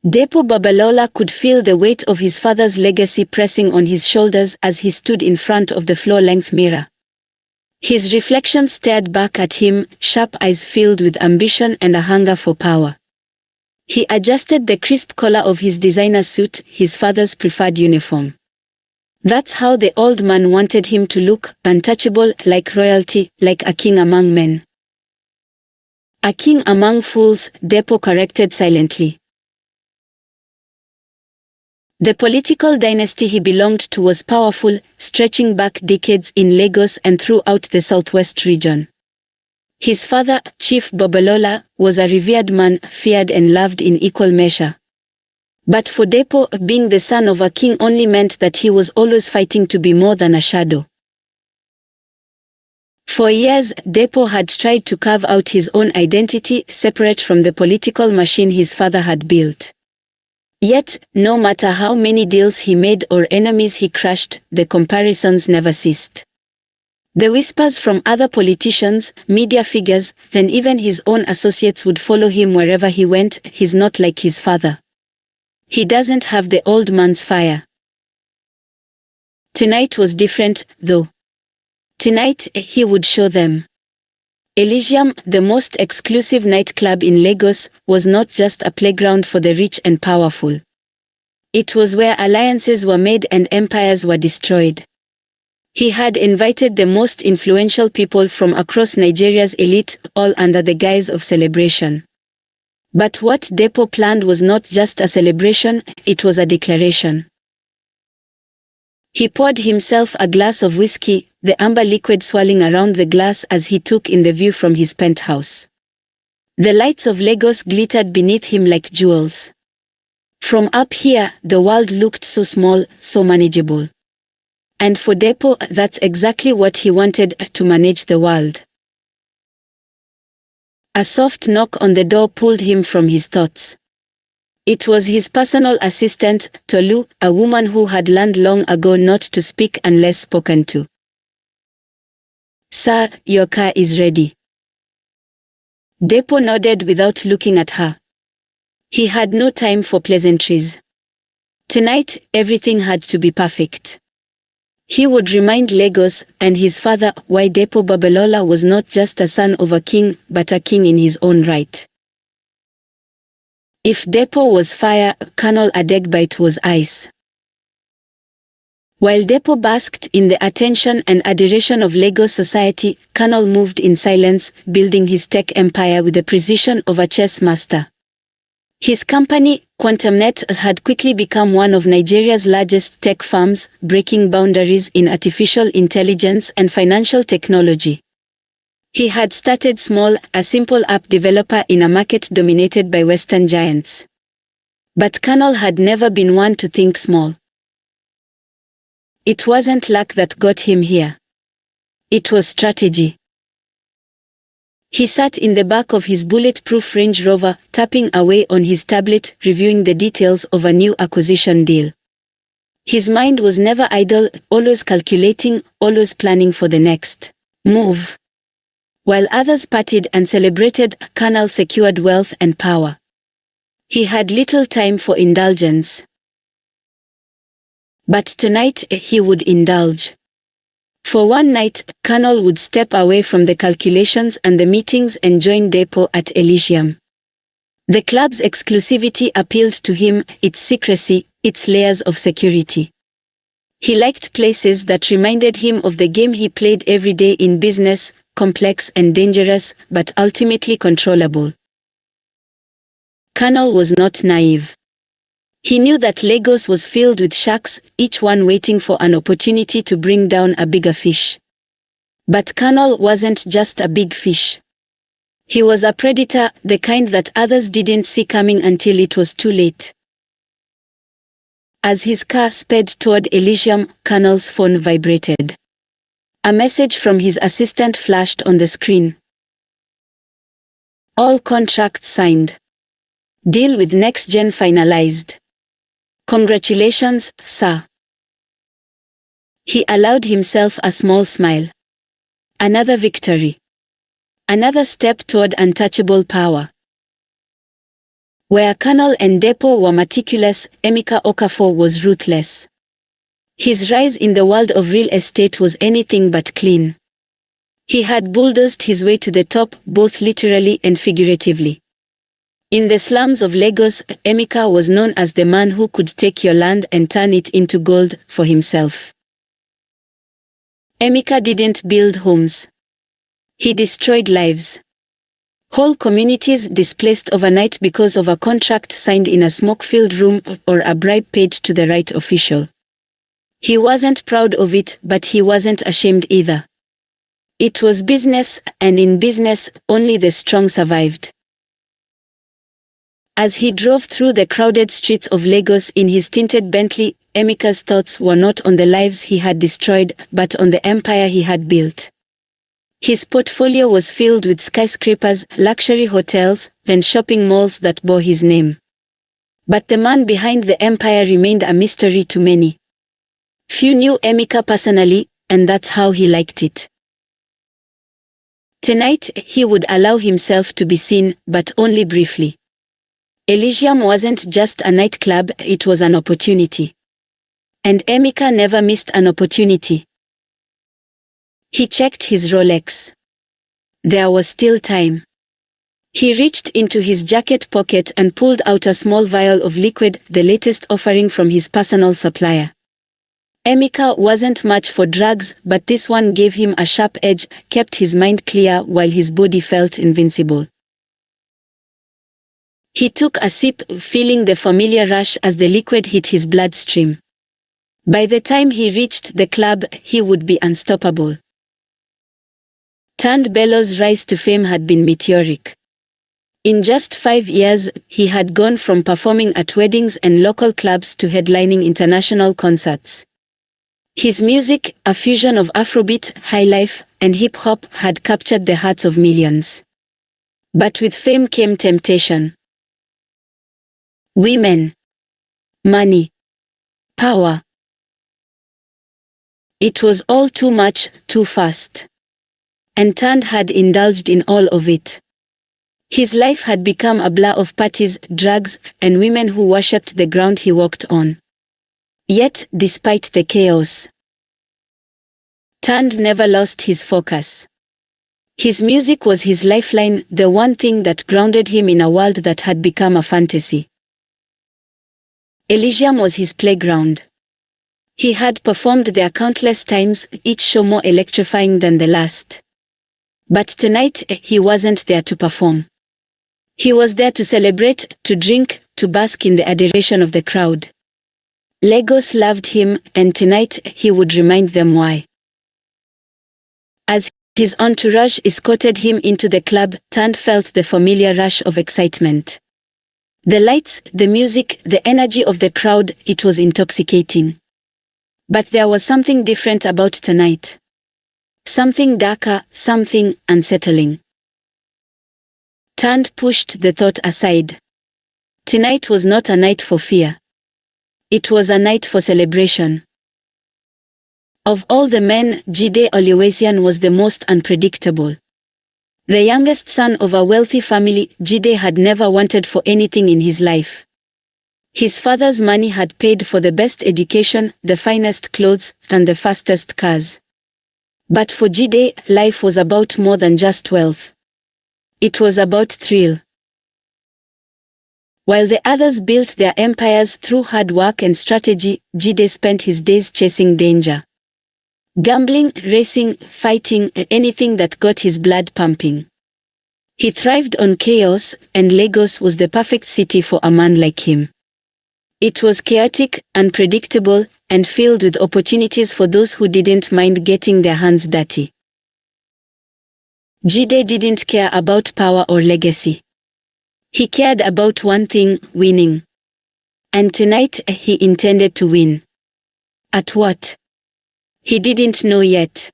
Depo Babalola could feel the weight of his father's legacy pressing on his shoulders as he stood in front of the floor-length mirror. His reflection stared back at him, sharp eyes filled with ambition and a hunger for power. He adjusted the crisp collar of his designer suit, his father's preferred uniform. That's how the old man wanted him to look, untouchable, like royalty, like a king among men. A king among fools, Depo corrected silently. The political dynasty he belonged to was powerful, stretching back decades in Lagos and throughout the southwest region. His father, Chief Babalola, was a revered man, feared and loved in equal measure. But for Depo, being the son of a king only meant that he was always fighting to be more than a shadow. For years, Depo had tried to carve out his own identity, separate from the political machine his father had built. Yet, no matter how many deals he made or enemies he crushed, the comparisons never ceased. The whispers from other politicians, media figures, then even his own associates would follow him wherever he went. He's not like his father. He doesn't have the old man's fire. Tonight was different, though. Tonight, he would show them. Elysium, the most exclusive nightclub in Lagos, was not just a playground for the rich and powerful. It was where alliances were made and empires were destroyed. He had invited the most influential people from across Nigeria's elite, all under the guise of celebration. But what Depo planned was not just a celebration, it was a declaration. He poured himself a glass of whiskey, the amber liquid swirling around the glass as he took in the view from his penthouse. The lights of Lagos glittered beneath him like jewels. From up here, the world looked so small, so manageable. And for Depo, that's exactly what he wanted, to manage the world. A soft knock on the door pulled him from his thoughts. It was his personal assistant, Tolu, a woman who had learned long ago not to speak unless spoken to. "Sir, your car is ready." Depo nodded without looking at her. He had no time for pleasantries. Tonight, everything had to be perfect. He would remind Lagos and his father why Depo Babalola was not just a son of a king, but a king in his own right. If Depo was fire, Colonel Adegbite was ice. While Depo basked in the attention and adoration of Lagos society, Colonel moved in silence, building his tech empire with the precision of a chess master. His company, QuantumNet, had quickly become one of Nigeria's largest tech firms, breaking boundaries in artificial intelligence and financial technology. He had started small, a simple app developer in a market dominated by Western giants. But Colonel had never been one to think small. It wasn't luck that got him here. It was strategy. He sat in the back of his bulletproof Range Rover, tapping away on his tablet, reviewing the details of a new acquisition deal. His mind was never idle, always calculating, always planning for the next move. While others partied and celebrated, Colonel secured wealth and power. He had little time for indulgence. But tonight, he would indulge. For one night, Colonel would step away from the calculations and the meetings and join Depo at Elysium. The club's exclusivity appealed to him, its secrecy, its layers of security. He liked places that reminded him of the game he played every day in business, complex and dangerous, but ultimately controllable. Colonel was not naive. He knew that Lagos was filled with sharks, each one waiting for an opportunity to bring down a bigger fish. But Colonel wasn't just a big fish. He was a predator, the kind that others didn't see coming until it was too late. As his car sped toward Elysium, Colonel's phone vibrated. A message from his assistant flashed on the screen. "All contracts signed. Deal with NextGen finalized. Congratulations, sir." He allowed himself a small smile. Another victory. Another step toward untouchable power. Where Colonel and Depot were meticulous, Emeka Okafor was ruthless. His rise in the world of real estate was anything but clean. He had bulldozed his way to the top, both literally and figuratively. In the slums of Lagos, Emeka was known as the man who could take your land and turn it into gold for himself. Emeka didn't build homes. He destroyed lives. Whole communities displaced overnight because of a contract signed in a smoke-filled room or a bribe paid to the right official. He wasn't proud of it, but he wasn't ashamed either. It was business, and in business, only the strong survived. As he drove through the crowded streets of Lagos in his tinted Bentley, Emeka's thoughts were not on the lives he had destroyed, but on the empire he had built. His portfolio was filled with skyscrapers, luxury hotels, and shopping malls that bore his name. But the man behind the empire remained a mystery to many. Few knew Emeka personally, and that's how he liked it. Tonight, he would allow himself to be seen, but only briefly. Elysium wasn't just a nightclub, it was an opportunity. And Emeka never missed an opportunity. He checked his Rolex. There was still time. He reached into his jacket pocket and pulled out a small vial of liquid, the latest offering from his personal supplier. Emeka wasn't much for drugs, but this one gave him a sharp edge, kept his mind clear while his body felt invincible. He took a sip, feeling the familiar rush as the liquid hit his bloodstream. By the time he reached the club, he would be unstoppable. Turned Bello's rise to fame had been meteoric. In just 5 years, he had gone from performing at weddings and local clubs to headlining international concerts. His music, a fusion of Afrobeat, highlife, and hip-hop, had captured the hearts of millions. But with fame came temptation. Women. Money. Power. It was all too much, too fast. And Tand had indulged in all of it. His life had become a blur of parties, drugs, and women who worshipped the ground he walked on. Yet, despite the chaos, Tand never lost his focus. His music was his lifeline, the one thing that grounded him in a world that had become a fantasy. Elysium was his playground. He had performed there countless times, each show more electrifying than the last. But tonight, he wasn't there to perform. He was there to celebrate, to drink, to bask in the adoration of the crowd. Lagos loved him, and tonight, he would remind them why. As his entourage escorted him into the club, Tand felt the familiar rush of excitement. The lights, the music, the energy of the crowd, it was intoxicating. But there was something different about tonight. Something darker, something unsettling. Tand pushed the thought aside. Tonight was not a night for fear. It was a night for celebration. Of all the men, Jide Oluwesian was the most unpredictable. The youngest son of a wealthy family, Jide had never wanted for anything in his life. His father's money had paid for the best education, the finest clothes, and the fastest cars. But for Jide, life was about more than just wealth. It was about thrill. While the others built their empires through hard work and strategy, Jide spent his days chasing danger. Gambling, racing, fighting, anything that got his blood pumping. He thrived on chaos, and Lagos was the perfect city for a man like him. It was chaotic, unpredictable, and filled with opportunities for those who didn't mind getting their hands dirty. Jide didn't care about power or legacy. He cared about one thing, winning. And tonight, he intended to win. At what? He didn't know yet.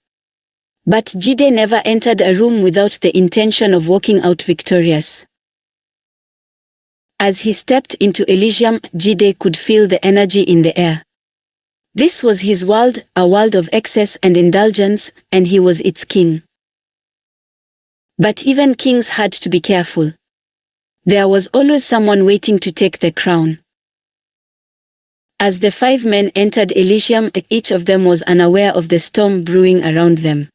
But Jide never entered a room without the intention of walking out victorious. As he stepped into Elysium, Jide could feel the energy in the air. This was his world, a world of excess and indulgence, and he was its king. But even kings had to be careful. There was always someone waiting to take the crown. As the 5 men entered Elysium, each of them was unaware of the storm brewing around them.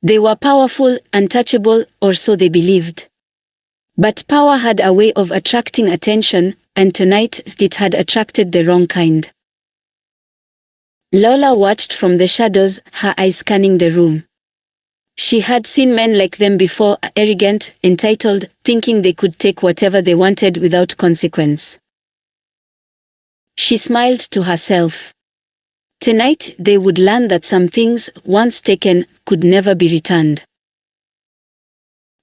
They were powerful, untouchable, or so they believed. But power had a way of attracting attention, and tonight it had attracted the wrong kind. Lola watched from the shadows, her eyes scanning the room. She had seen men like them before, arrogant, entitled, thinking they could take whatever they wanted without consequence. She smiled to herself. Tonight they would learn that some things, once taken, could never be returned.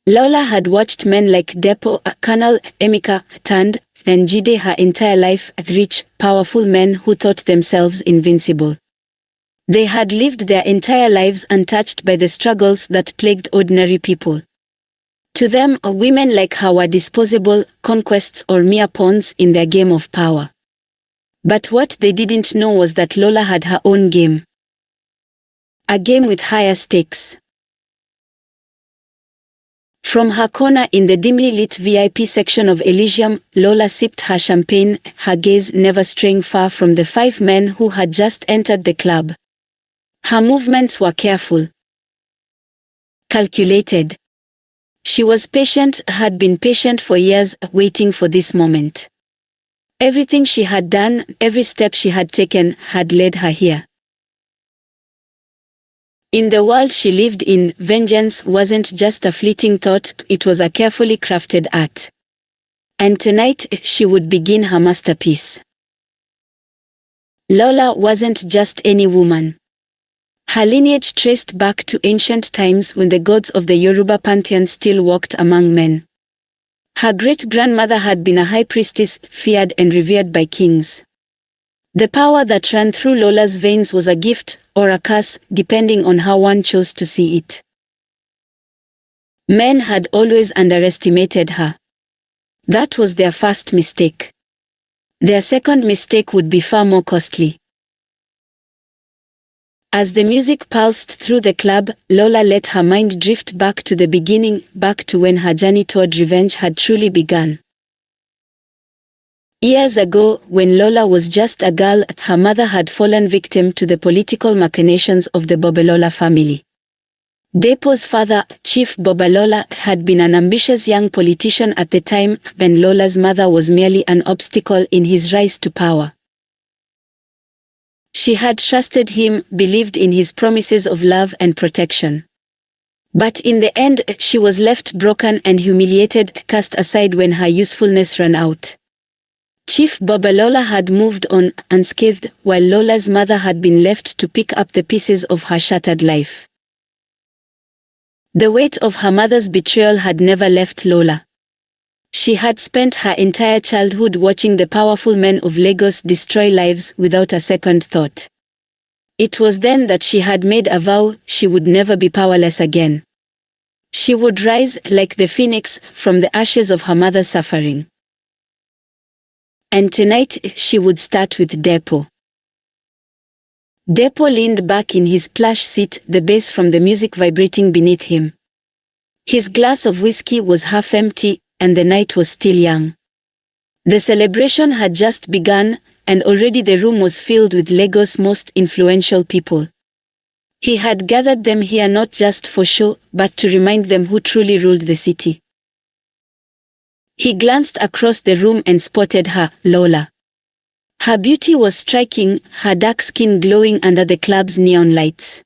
Lola had watched men like Depo, Colonel, Emeka, Tand, and Jide her entire life, rich, powerful men who thought themselves invincible. They had lived their entire lives untouched by the struggles that plagued ordinary people. To them, women like her were disposable, conquests or mere pawns in their game of power. But what they didn't know was that Lola had her own game. A game with higher stakes. From her corner in the dimly lit VIP section of Elysium, Lola sipped her champagne, her gaze never straying far from the 5 men who had just entered the club. Her movements were careful, calculated. She was patient, had been patient for years, waiting for this moment. Everything she had done, every step she had taken, had led her here. In the world she lived in, vengeance wasn't just a fleeting thought, it was a carefully crafted art. And tonight, she would begin her masterpiece. Lola wasn't just any woman. Her lineage traced back to ancient times when the gods of the Yoruba pantheon still walked among men. Her great-grandmother had been a high priestess, feared and revered by kings. The power that ran through Lola's veins was a gift, or a curse, depending on how one chose to see it. Men had always underestimated her. That was their first mistake. Their second mistake would be far more costly. As the music pulsed through the club, Lola let her mind drift back to the beginning, back to when her journey toward revenge had truly begun. Years ago, when Lola was just a girl, her mother had fallen victim to the political machinations of the Babalola family. Depo's father, Chief Babalola, had been an ambitious young politician at the time, when Lola's mother was merely an obstacle in his rise to power. She had trusted him, believed in his promises of love and protection. But in the end, she was left broken and humiliated, cast aside when her usefulness ran out. Chief Babalola had moved on, unscathed, while Lola's mother had been left to pick up the pieces of her shattered life. The weight of her mother's betrayal had never left Lola. She had spent her entire childhood watching the powerful men of Lagos destroy lives without a second thought. It was then that she had made a vow she would never be powerless again. She would rise, like the phoenix, from the ashes of her mother's suffering. And tonight, she would start with Depo. Depo leaned back in his plush seat, the bass from the music vibrating beneath him. His glass of whiskey was half empty, and the night was still young. The celebration had just begun, and already the room was filled with Lagos' most influential people. He had gathered them here not just for show, but to remind them who truly ruled the city. He glanced across the room and spotted her, Lola. Her beauty was striking, her dark skin glowing under the club's neon lights.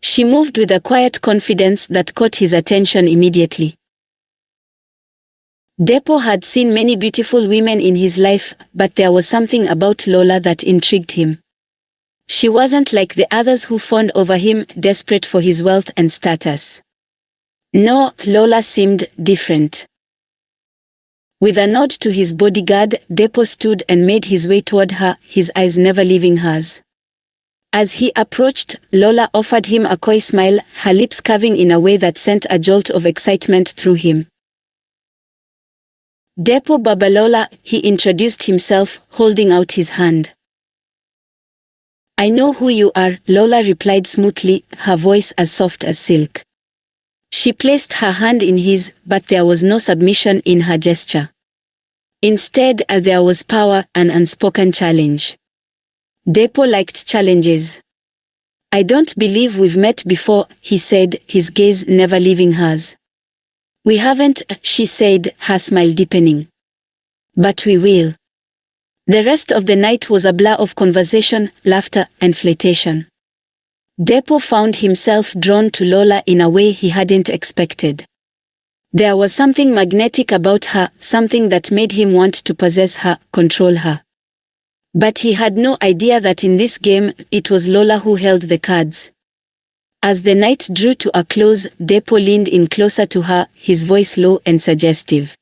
She moved with a quiet confidence that caught his attention immediately. Depo had seen many beautiful women in his life, but there was something about Lola that intrigued him. She wasn't like the others who fawned over him, desperate for his wealth and status. No, Lola seemed different. With a nod to his bodyguard, Depo stood and made his way toward her, his eyes never leaving hers. As he approached, Lola offered him a coy smile, her lips curving in a way that sent a jolt of excitement through him. Depo Babalola, he introduced himself, holding out his hand. I know who you are, Lola replied smoothly, her voice as soft as silk. She placed her hand in his, but there was no submission in her gesture. Instead, there was power, an unspoken challenge. Depo liked challenges. "I don't believe we've met before," he said, his gaze never leaving hers. "We haven't," she said, her smile deepening. "But we will." The rest of the night was a blur of conversation, laughter, and flirtation. Depo found himself drawn to Lola in a way he hadn't expected. There was something magnetic about her, something that made him want to possess her, control her. But he had no idea that in this game, it was Lola who held the cards. As the night drew to a close, Depo leaned in closer to her, his voice low and suggestive.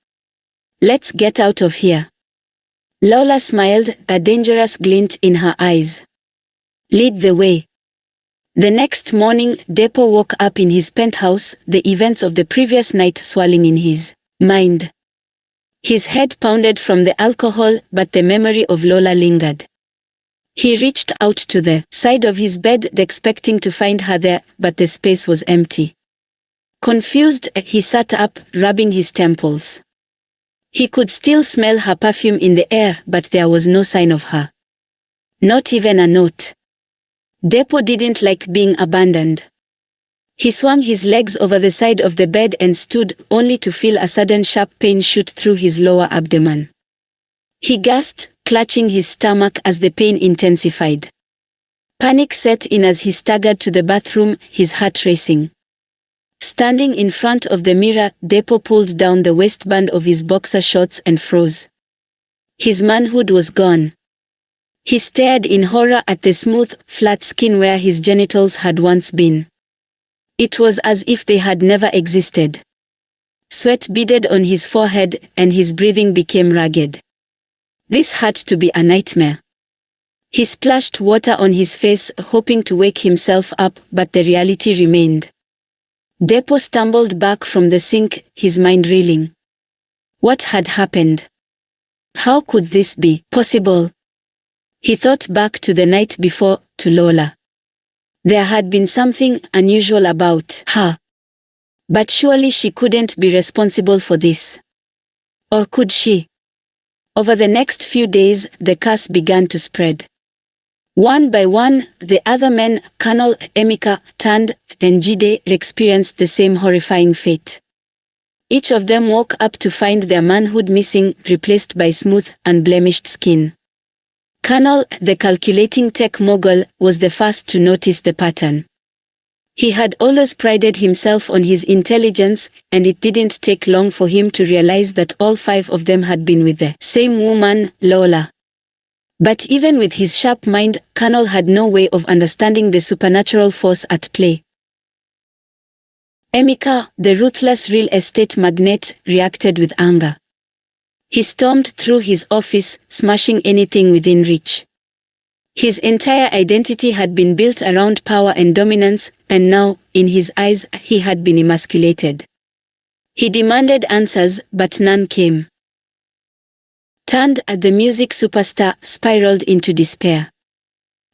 "Let's get out of here." Lola smiled, a dangerous glint in her eyes. "Lead the way." The next morning, Depo woke up in his penthouse, the events of the previous night swirling in his mind. His head pounded from the alcohol, but the memory of Lola lingered. He reached out to the side of his bed, expecting to find her there, but the space was empty. Confused, he sat up, rubbing his temples. He could still smell her perfume in the air, but there was no sign of her. Not even a note. Depo didn't like being abandoned. He swung his legs over the side of the bed and stood, only to feel a sudden sharp pain shoot through his lower abdomen. He gasped, clutching his stomach as the pain intensified. Panic set in as he staggered to the bathroom, his heart racing. Standing in front of the mirror, Depo pulled down the waistband of his boxer shorts and froze. His manhood was gone. He stared in horror at the smooth, flat skin where his genitals had once been. It was as if they had never existed. Sweat beaded on his forehead, and his breathing became ragged. This had to be a nightmare. He splashed water on his face, hoping to wake himself up, but the reality remained. Depo stumbled back from the sink, his mind reeling. What had happened? How could this be possible? He thought back to the night before, to Lola. There had been something unusual about her. But surely she couldn't be responsible for this. Or could she? Over the next few days, the curse began to spread. One by one, the other men, Colonel, Emeka, Tand, and Jide, experienced the same horrifying fate. Each of them woke up to find their manhood missing, replaced by smooth, unblemished skin. Colonel, the calculating tech mogul, was the first to notice the pattern. He had always prided himself on his intelligence, and it didn't take long for him to realize that all 5 of them had been with the same woman, Lola. But even with his sharp mind, Colonel had no way of understanding the supernatural force at play. Emeka, the ruthless real estate magnate, reacted with anger. He stormed through his office, smashing anything within reach. His entire identity had been built around power and dominance, and now, in his eyes, he had been emasculated. He demanded answers, but none came. Turned at the music superstar, spiraled into despair.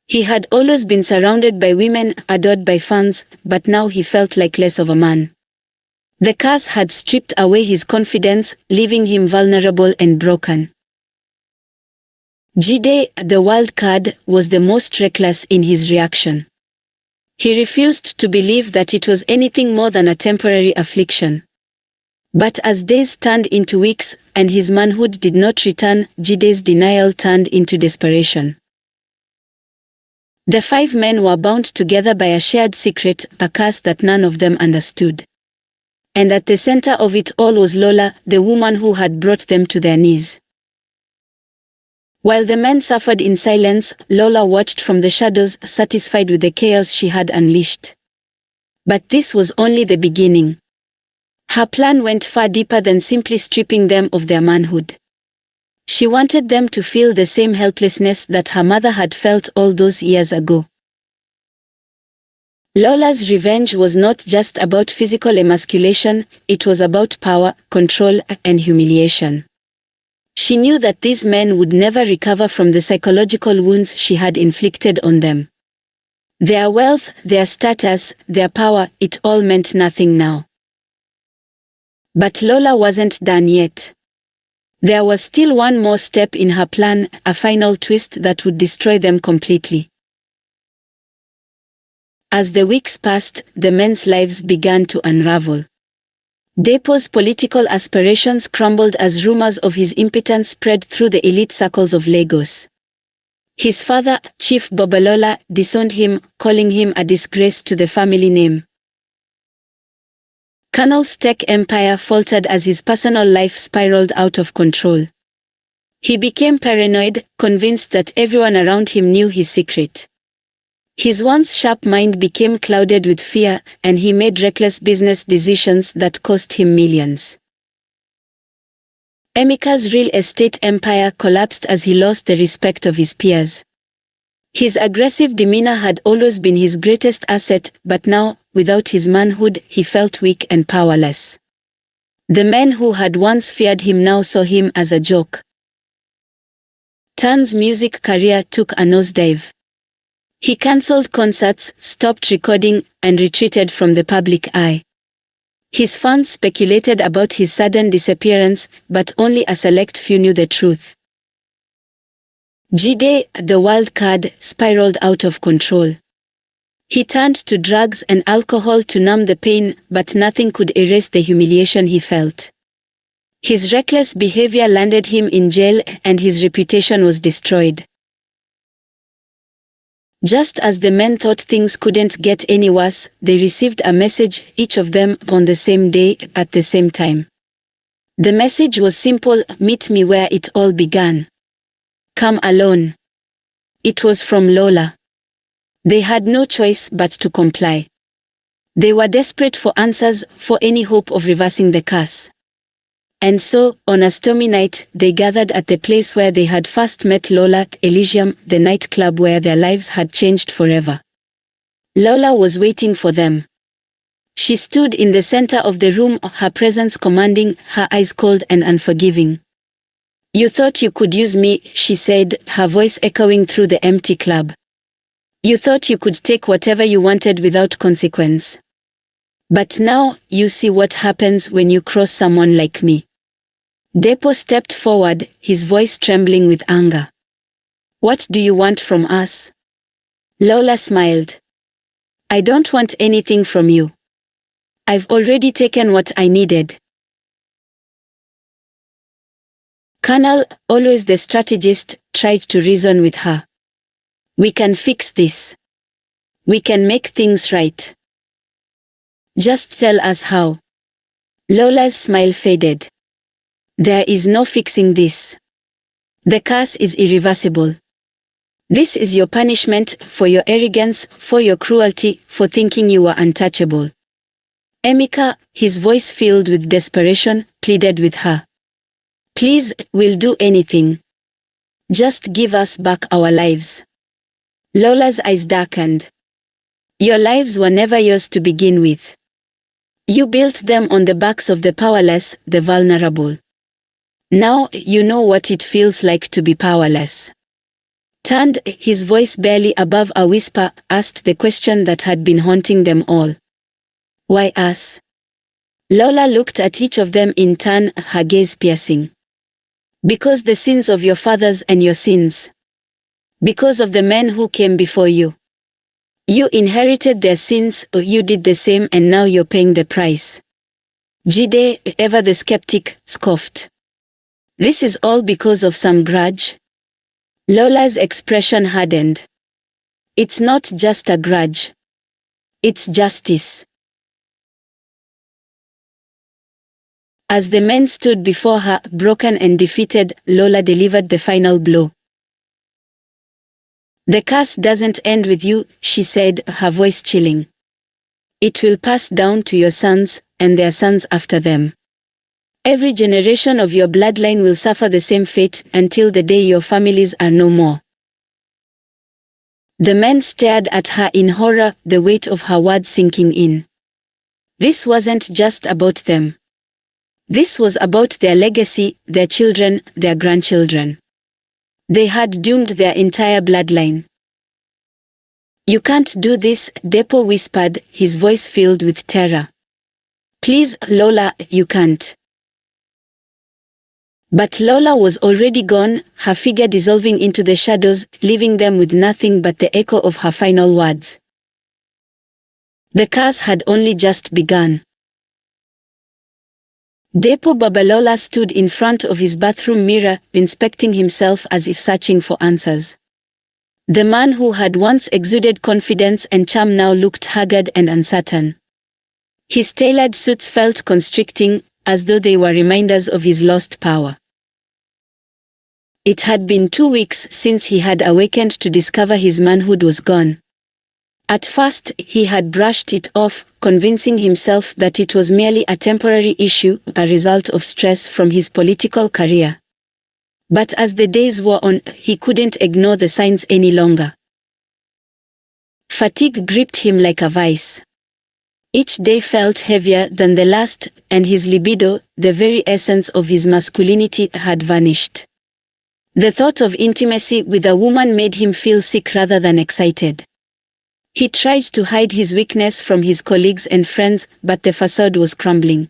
He had always been surrounded by women, adored by fans, but now he felt like less of a man. The curse had stripped away his confidence, leaving him vulnerable and broken. Jide, the wild card, was the most reckless in his reaction. He refused to believe that it was anything more than a temporary affliction. But as days turned into weeks, and his manhood did not return, Jide's denial turned into desperation. The 5 men were bound together by a shared secret, a curse that none of them understood. And at the center of it all was Lola, the woman who had brought them to their knees. While the men suffered in silence, Lola watched from the shadows, satisfied with the chaos she had unleashed. But this was only the beginning. Her plan went far deeper than simply stripping them of their manhood. She wanted them to feel the same helplessness that her mother had felt all those years ago. Lola's revenge was not just about physical emasculation, it was about power, control, and humiliation. She knew that these men would never recover from the psychological wounds she had inflicted on them. Their wealth, their status, their power, it all meant nothing now. But Lola wasn't done yet. There was still one more step in her plan, a final twist that would destroy them completely. As the weeks passed, the men's lives began to unravel. Depo's political aspirations crumbled as rumors of his impotence spread through the elite circles of Lagos. His father, Chief Babalola, disowned him, calling him a disgrace to the family name. Colonel's tech empire faltered as his personal life spiraled out of control. He became paranoid, convinced that everyone around him knew his secret. His once sharp mind became clouded with fear, and he made reckless business decisions that cost him millions. Emeka's real estate empire collapsed as he lost the respect of his peers. His aggressive demeanor had always been his greatest asset, but now, without his manhood, he felt weak and powerless. The men who had once feared him now saw him as a joke. Tan's music career took a nosedive. He cancelled concerts, stopped recording, and retreated from the public eye. His fans speculated about his sudden disappearance, but only a select few knew the truth. Jide, the wild card, spiraled out of control. He turned to drugs and alcohol to numb the pain, but nothing could erase the humiliation he felt. His reckless behavior landed him in jail, and his reputation was destroyed. Just as the men thought things couldn't get any worse, they received a message, each of them, on the same day, at the same time. The message was simple: meet me where it all began. Come alone. It was from Lola. They had no choice but to comply. They were desperate for answers, for any hope of reversing the curse. And so, on a stormy night, they gathered at the place where they had first met Lola, Elysium, the nightclub where their lives had changed forever. Lola was waiting for them. She stood in the center of the room, her presence commanding, her eyes cold and unforgiving. "You thought you could use me," she said, her voice echoing through the empty club. "You thought you could take whatever you wanted without consequence. But now, you see what happens when you cross someone like me." Depo stepped forward, his voice trembling with anger. "What do you want from us?" Lola smiled. "I don't want anything from you. I've already taken what I needed." Colonel, always the strategist, tried to reason with her. "We can fix this. We can make things right. Just tell us how." Lola's smile faded. "There is no fixing this. The curse is irreversible. This is your punishment for your arrogance, for your cruelty, for thinking you were untouchable." Emeka, his voice filled with desperation, pleaded with her. "Please, we'll do anything. Just give us back our lives." Lola's eyes darkened. "Your lives were never yours to begin with. You built them on the backs of the powerless, the vulnerable. Now, you know what it feels like to be powerless." Turned, his voice barely above a whisper, asked the question that had been haunting them all. "Why us?" Lola looked at each of them in turn, her gaze piercing. "Because the sins of your fathers and your sins. Because of the men who came before you. You inherited their sins, or you did the same, and now you're paying the price." Jide, ever the skeptic, scoffed. "This is all because of some grudge?" Lola's expression hardened. "It's not just a grudge. It's justice." As the men stood before her, broken and defeated, Lola delivered the final blow. "The curse doesn't end with you," she said, her voice chilling. "It will pass down to your sons, and their sons after them. Every generation of your bloodline will suffer the same fate until the day your families are no more." The men stared at her in horror, the weight of her words sinking in. This wasn't just about them. This was about their legacy, their children, their grandchildren. They had doomed their entire bloodline. "You can't do this," Depo whispered, his voice filled with terror. Please, Lola, you can't." But Lola was already gone, her figure dissolving into the shadows, leaving them with nothing but the echo of her final words. The curse had only just begun. Depo Babalola stood in front of his bathroom mirror, inspecting himself as if searching for answers. The man who had once exuded confidence and charm now looked haggard and uncertain. His tailored suits felt constricting, as though they were reminders of his lost power. It had been 2 weeks since he had awakened to discover his manhood was gone. At first, he had brushed it off, convincing himself that it was merely a temporary issue, a result of stress from his political career. But as the days wore on, he couldn't ignore the signs any longer. Fatigue gripped him like a vice. Each day felt heavier than the last, and his libido, the very essence of his masculinity, had vanished. The thought of intimacy with a woman made him feel sick rather than excited. He tried to hide his weakness from his colleagues and friends, but the facade was crumbling.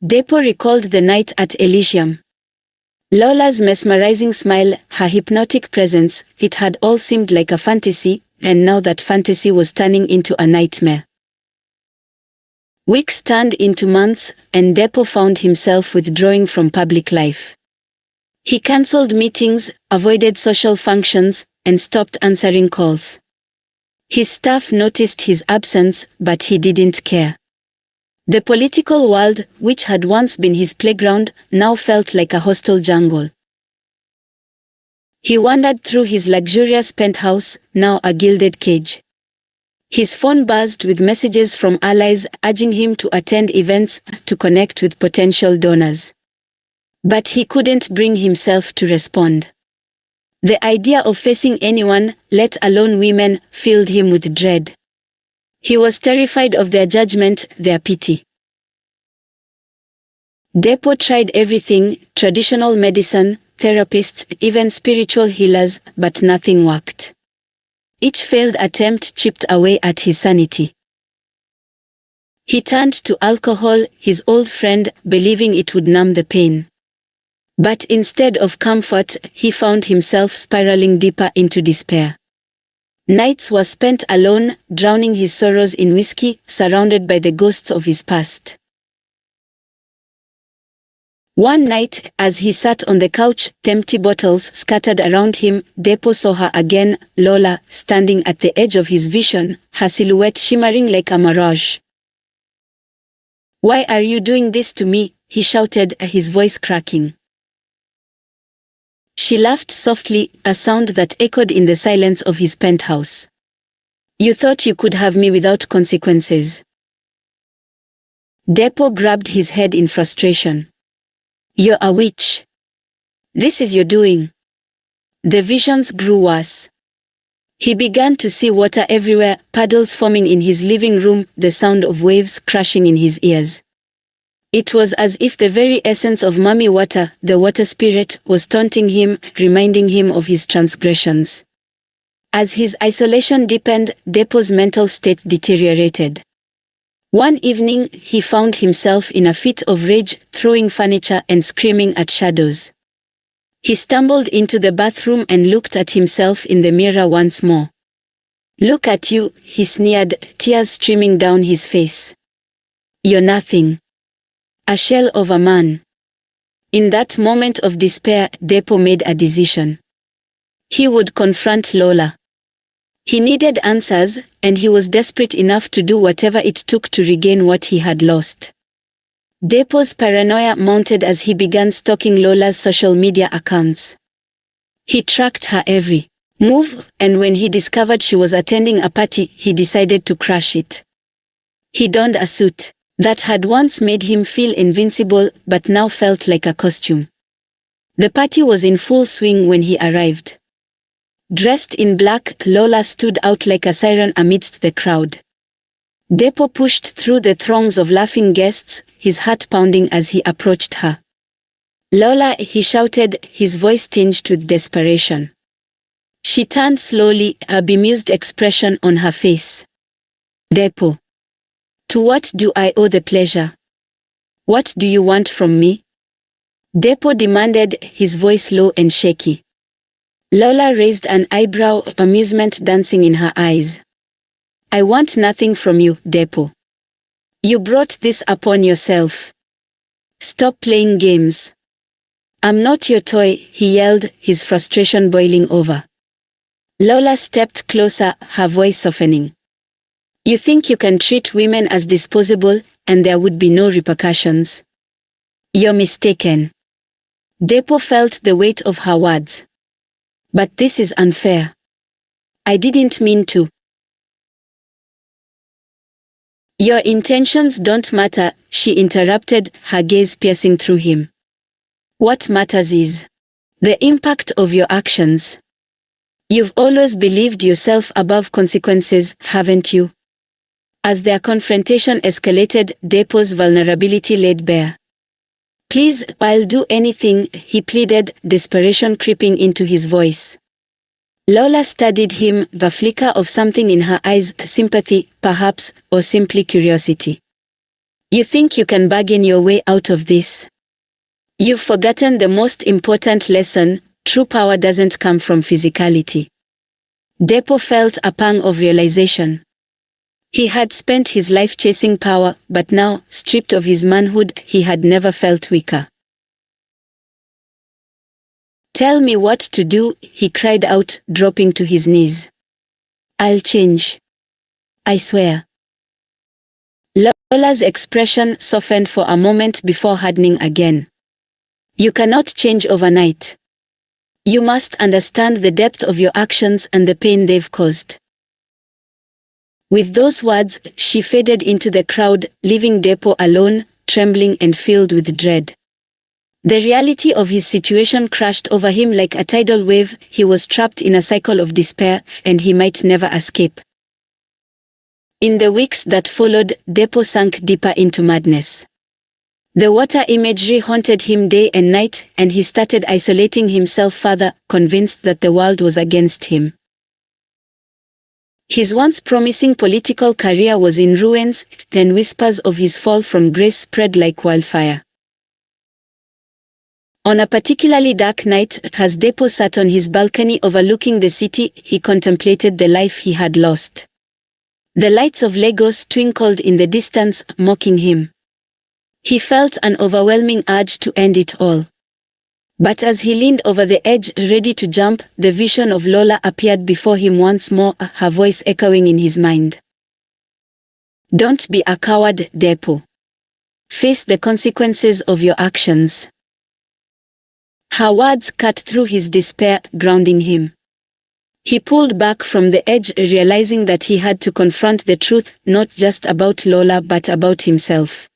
Depo recalled the night at Elysium. Lola's mesmerizing smile, her hypnotic presence, it had all seemed like a fantasy, and now that fantasy was turning into a nightmare. Weeks turned into months, and Depo found himself withdrawing from public life. He cancelled meetings, avoided social functions, and stopped answering calls. His staff noticed his absence, but he didn't care. The political world, which had once been his playground, now felt like a hostile jungle. He wandered through his luxurious penthouse, now a gilded cage. His phone buzzed with messages from allies urging him to attend events, to connect with potential donors. But he couldn't bring himself to respond. The idea of facing anyone, let alone women, filled him with dread. He was terrified of their judgment, their pity. Depo tried everything, traditional medicine, therapists, even spiritual healers, but nothing worked. Each failed attempt chipped away at his sanity. He turned to alcohol, his old friend, believing it would numb the pain. But instead of comfort, he found himself spiraling deeper into despair. Nights were spent alone, drowning his sorrows in whiskey, surrounded by the ghosts of his past. One night, as he sat on the couch, empty bottles scattered around him, Depo saw her again, Lola, standing at the edge of his vision, her silhouette shimmering like a mirage. "Why are you doing this to me?" he shouted, his voice cracking. She laughed softly, a sound that echoed in the silence of his penthouse. "You thought you could have me without consequences." Depo grabbed his head in frustration. "You're a witch. This is your doing." The visions grew worse. He began to see water everywhere, puddles forming in his living room, the sound of waves crashing in his ears. It was as if the very essence of Mami Wata, the water spirit, was taunting him, reminding him of his transgressions. As his isolation deepened, Depo's mental state deteriorated. One evening, he found himself in a fit of rage, throwing furniture and screaming at shadows. He stumbled into the bathroom and looked at himself in the mirror once more. "Look at you," he sneered, tears streaming down his face. "You're nothing. A shell of a man." In that moment of despair, Depo made a decision. He would confront Lola. He needed answers, and he was desperate enough to do whatever it took to regain what he had lost. Depo's paranoia mounted as he began stalking Lola's social media accounts. He tracked her every move, and when he discovered she was attending a party, he decided to crash it. He donned a suit that had once made him feel invincible, but now felt like a costume. The party was in full swing when he arrived. Dressed in black, Lola stood out like a siren amidst the crowd. Depo pushed through the throngs of laughing guests, his heart pounding as he approached her. "Lola," he shouted, his voice tinged with desperation. She turned slowly, a bemused expression on her face. "Depo." To what do I owe the pleasure? What do you want from me? Depo demanded, his voice low and shaky. Lola raised an eyebrow, amusement dancing in her eyes. I want nothing from you, Depo. You brought this upon yourself. Stop playing games. I'm not your toy, he yelled, his frustration boiling over. Lola stepped closer, her voice softening. You think you can treat women as disposable, and there would be no repercussions? You're mistaken. Depo felt the weight of her words. But this is unfair. I didn't mean to. Your intentions don't matter, she interrupted, her gaze piercing through him. What matters is the impact of your actions. You've always believed yourself above consequences, haven't you? As their confrontation escalated, Depo's vulnerability laid bare. Please, I'll do anything, he pleaded, desperation creeping into his voice. Lola studied him, the flicker of something in her eyes, sympathy, perhaps, or simply curiosity. You think you can bargain your way out of this? You've forgotten the most important lesson: true power doesn't come from physicality. Depo felt a pang of realization. He had spent his life chasing power, but now, stripped of his manhood, he had never felt weaker. Tell me what to do, he cried out, dropping to his knees. I'll change. I swear. Lola's expression softened for a moment before hardening again. You cannot change overnight. You must understand the depth of your actions and the pain they've caused. With those words, she faded into the crowd, leaving Depo alone, trembling and filled with dread. The reality of his situation crashed over him like a tidal wave. He was trapped in a cycle of despair, and he might never escape. In the weeks that followed, Depo sank deeper into madness. The water imagery haunted him day and night, and he started isolating himself further, convinced that the world was against him. His once promising political career was in ruins, then whispers of his fall from grace spread like wildfire. On a particularly dark night, as Depo sat on his balcony overlooking the city, he contemplated the life he had lost. The lights of Lagos twinkled in the distance, mocking him. He felt an overwhelming urge to end it all. But as he leaned over the edge, ready to jump, the vision of Lola appeared before him once more, her voice echoing in his mind. Don't be a coward, Depo. Face the consequences of your actions. Her words cut through his despair, grounding him. He pulled back from the edge, realizing that he had to confront the truth, not just about Lola but about himself.